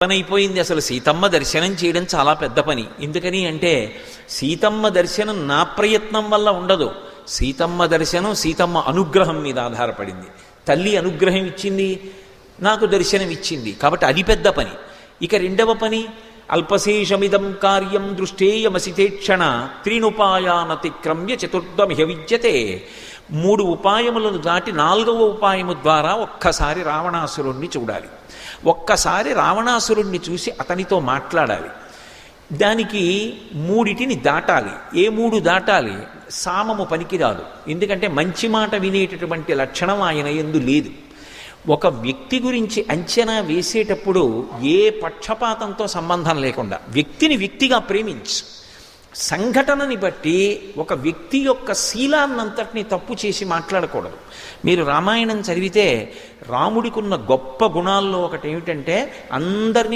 పనైపోయింది. అసలు సీతమ్మ దర్శనం చేయడం చాలా పెద్ద పని. ఎందుకని అంటే సీతమ్మ దర్శనం నా ప్రయత్నం వల్ల ఉండదు. సీతమ్మ దర్శనం సీతమ్మ అనుగ్రహం మీద ఆధారపడింది. తల్లి అనుగ్రహం ఇచ్చింది, నాకు దర్శనం ఇచ్చింది, కాబట్టి అది పెద్ద పని. ఇక రెండవ పని, అల్పశేషమిదం కార్యం దృష్టేయమసితేక్షణ త్రీనుపాయానతిక్రమ్య చతుర్థమిహ విద్యతే. 3 ఉపాయములను దాటి 4వ ఉపాయము ద్వారా ఒక్కసారి రావణాసురుణ్ణి చూడాలి. ఒక్కసారి రావణాసురుణ్ణి చూసి అతనితో మాట్లాడాలి. దానికి 3టిని దాటాలి. ఏ 3 దాటాలి? సామము పనికిరాదు. ఎందుకంటే మంచి మాట వినేటటువంటి లక్షణం ఆయన యందు లేదు. ఒక వ్యక్తి గురించి అంచనా వేసేటప్పుడు ఏ పక్షపాతంతో సంబంధం లేకుండా వ్యక్తిని వ్యక్తిగా ప్రేమించు. సంఘటనని బట్టి ఒక వ్యక్తి యొక్క శీలాన్నంతటినీ తప్పు చేసి మాట్లాడకూడదు. మీరు రామాయణం చదివితే రాముడికున్న గొప్ప గుణాల్లో ఒకటి ఏమిటంటే అందరినీ